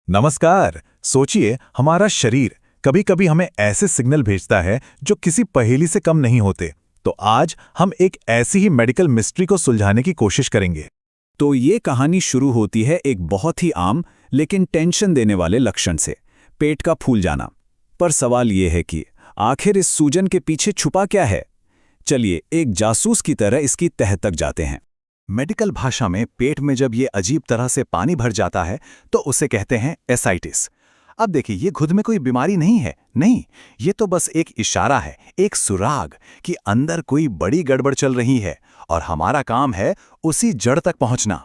नमस्कार। सोचिए, हमारा शरीर कभी कभी हमें ऐसे सिग्नल भेजता है जो किसी पहेली से कम नहीं होते। तो आज हम एक ऐसी ही मेडिकल मिस्ट्री को सुलझाने की कोशिश करेंगे। तो ये कहानी शुरू होती है एक बहुत ही आम लेकिन टेंशन देने वाले लक्षण से, पेट का फूल जाना। पर सवाल ये है कि आखिर इस सूजन के पीछे छुपा क्या है? चलिए एक जासूस की तरह इसकी तह तक जाते हैं। मेडिकल भाषा में पेट में जब ये अजीब तरह से पानी भर जाता है तो उसे कहते हैं एसाइटिस। अब देखिए, ये खुद में कोई बीमारी नहीं है, नहीं, ये तो बस एक इशारा है, एक सुराग कि अंदर कोई बड़ी गड़बड़ चल रही है और हमारा काम है उसी जड़ तक पहुंचना।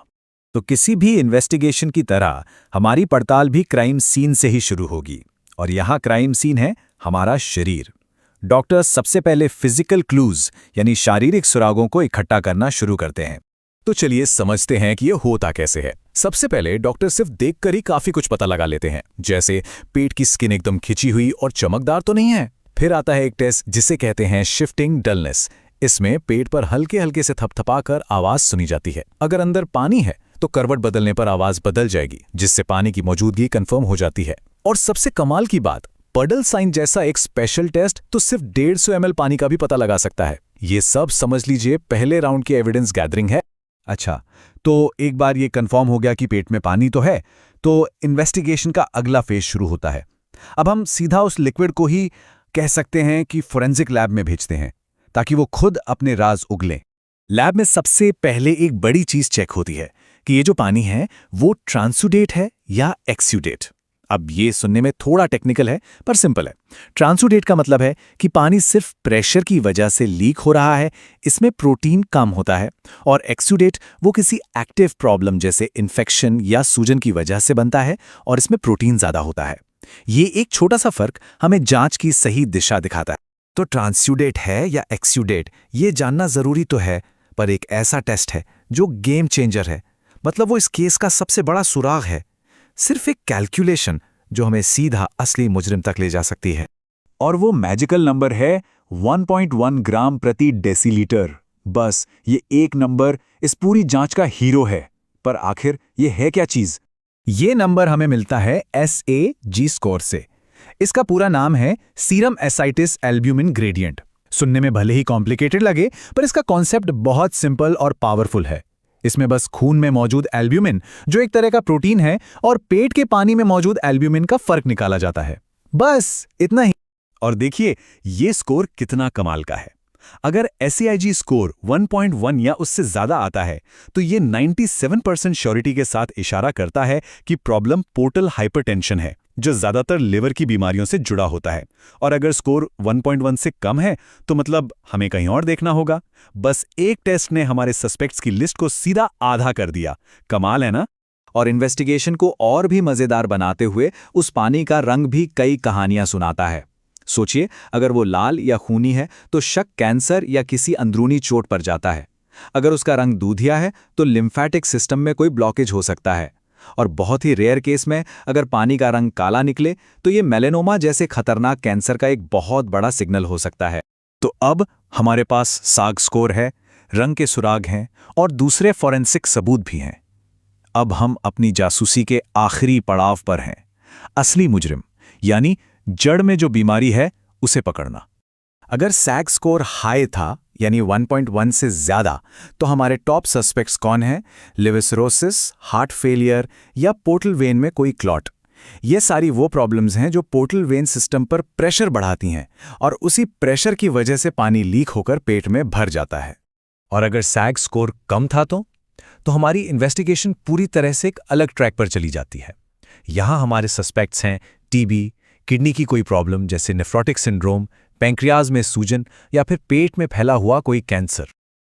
तो किसी भी इन्वेस्टिगेशन की तरह हमारी पड़ताल भी क्राइम सीन से ही शुरू होगी, और यहाँ क्राइम सीन है हमारा शरीर। डॉक्टर्स सबसे पहले फिजिकल क्लूज यानी शारीरिक सुरागों को इकट्ठा करना शुरू करते हैं। तो चलिए समझते हैं कि ये होता कैसे है। सबसे पहले डॉक्टर सिर्फ देखकर ही काफी कुछ पता लगा लेते हैं, जैसे पेट की स्किन एकदम खिंची हुई और चमकदार तो नहीं है। फिर आता है एक टेस्ट जिसे कहते हैं शिफ्टिंग डलनेस। इसमें पेट पर हल्के हल्के से थपथपाकर आवाज सुनी जाती है। अगर अंदर पानी है तो करवट बदलने पर आवाज बदल जाएगी, जिससे पानी की मौजूदगी कंफर्म हो जाती है। और सबसे कमाल की बात, पडल साइन जैसा एक स्पेशल टेस्ट तो सिर्फ 150 ml पानी का भी पता लगा सकता है। ये सब समझ लीजिए पहले राउंड की एविडेंस गैदरिंग है। अच्छा, तो एक बार ये कंफर्म हो गया कि पेट में पानी तो है, तो इन्वेस्टिगेशन का अगला फेज शुरू होता है। अब हम सीधा उस लिक्विड को ही कह सकते हैं कि फोरेंसिक लैब में भेजते हैं, ताकि वो खुद अपने राज उगलें। लैब में सबसे पहले एक बड़ी चीज चेक होती है कि ये जो पानी है वो ट्रांसुडेट है या एक्सुडेट। अब ये सुनने में थोड़ा टेक्निकल है पर सिंपल है। ट्रांसुडेट का मतलब है कि पानी सिर्फ प्रेशर की वजह से लीक हो रहा है, इसमें प्रोटीन कम होता है। और एक्सुडेट वो किसी एक्टिव प्रॉब्लम जैसे इन्फेक्शन या सूजन की वजह से बनता है और इसमें प्रोटीन ज्यादा होता है। ये एक छोटा सा फर्क हमें जांच की सही दिशा दिखाता है। तो ट्रांसुडेट है या एक्सुडेट ये जानना जरूरी तो है, पर एक ऐसा टेस्ट है जो गेम चेंजर है। मतलब वो इस केस का सबसे बड़ा सुराग है, सिर्फ एक कैलकुलेशन जो हमें सीधा असली मुजरिम तक ले जा सकती है। और वो मैजिकल नंबर है 1.1 ग्राम प्रति डेसीलीटर। बस ये एक नंबर इस पूरी जांच का हीरो है। पर आखिर ये है क्या चीज? ये नंबर हमें मिलता है SAG स्कोर से। इसका पूरा नाम है सीरम एसाइटिस एल्ब्यूमिन ग्रेडियंट। सुनने में भले ही कॉम्प्लिकेटेड लगे, पर इसका कॉन्सेप्ट बहुत सिंपल और पावरफुल है। इसमें बस खून में मौजूद एल्ब्यूमिन, जो एक तरह का प्रोटीन है, और पेट के पानी में मौजूद एल्ब्यूमिन का फर्क निकाला जाता है। बस इतना ही। और देखिए ये स्कोर कितना कमाल का है। अगर SAIG स्कोर 1.1 या उससे ज्यादा आता है तो ये 97% श्योरिटी के साथ इशारा करता है कि प्रॉब्लम पोर्टल हाइपरटेंशन है, जो ज्यादातर लिवर की बीमारियों से जुड़ा होता है। और अगर स्कोर 1.1 से कम है तो मतलब हमें कहीं और देखना होगा। बस एक टेस्ट ने हमारे सस्पेक्ट्स की लिस्ट को सीधा आधा कर दिया। कमाल है ना? और इन्वेस्टिगेशन को और भी मजेदार बनाते हुए उस पानी का रंग भी कई कहानियां सुनाता है। सोचिए, अगर वो लाल या खूनी है तो शक कैंसर या किसी अंदरूनी चोट पर जाता है। अगर उसका रंग दूधिया है तो लिम्फेटिक सिस्टम में कोई ब्लॉकेज हो सकता है। और बहुत ही रेयर केस में अगर पानी का रंग काला निकले तो ये मेलेनोमा जैसे खतरनाक कैंसर का एक बहुत बड़ा सिग्नल हो सकता है। तो अब हमारे पास साग स्कोर है, रंग के सुराग हैं और दूसरे फॉरेंसिक सबूत भी हैं। अब हम अपनी जासूसी के आखिरी पड़ाव पर हैं, असली मुजरिम यानी जड़ में जो बीमारी है उसे पकड़ना। अगर सैग स्कोर हाई था यानी 1.1 से ज्यादा, तो हमारे टॉप सस्पेक्ट्स कौन हैं? लिवर सिरोसिस, हार्ट फेलियर या पोर्टल वेन में कोई क्लॉट। ये सारी वो प्रॉब्लम्स हैं जो पोर्टल वेन सिस्टम पर प्रेशर बढ़ाती हैं और उसी प्रेशर की वजह से पानी लीक होकर पेट में भर जाता है। और अगर सैग स्कोर कम था तो हमारी इन्वेस्टिगेशन पूरी तरह से एक अलग ट्रैक पर चली जाती है। यहाँ हमारे सस्पेक्ट्स हैं टीबी, किडनी की कोई प्रॉब्लम जैसे नेफ्रोटिक सिंड्रोम, पैंक्रियाज में सूजन या फिर पेट में फैला हुआ कोई कैंसर।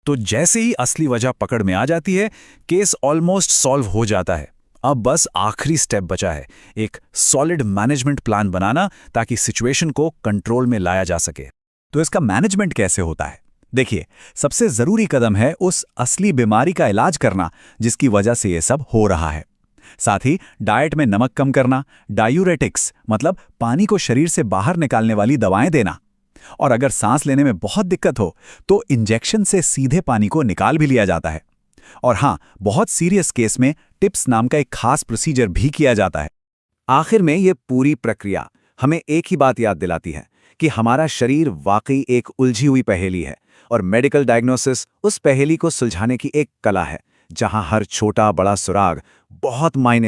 तो जैसे ही असली वजह पकड़ में आ जाती है, केस ऑलमोस्ट सॉल्व हो जाता है। अब बस आखिरी स्टेप बचा है, एक सॉलिड मैनेजमेंट प्लान बनाना ताकि सिचुएशन को कंट्रोल में लाया जा सके। तो इसका मैनेजमेंट कैसे होता है? देखिए, सबसे जरूरी कदम है उस असली बीमारी का इलाज करना जिसकी वजह से ये सब हो रहा है। साथ ही डाइट में नमक कम करना, डायूरेटिक्स मतलब पानी को शरीर से बाहर निकालने वाली दवाएं देना। और अगर सांस लेने में बहुत दिक्कत हो तो इंजेक्शन से सीधे पानी को निकाल भी लिया जाता है। और हाँ, बहुत सीरियस केस में टिप्स नाम का एक खास प्रोसीजर भी किया जाता है। आखिर में ये पूरी प्रक्रिया हमें एक ही बात याद दिलाती है कि हमारा शरीर वाकई एक उलझी हुई पहेली है और मेडिकल डायग्नोसिस उस पहेली को सुलझाने की एक कला है, जहां हर छोटा बड़ा सुराग बहुत मायने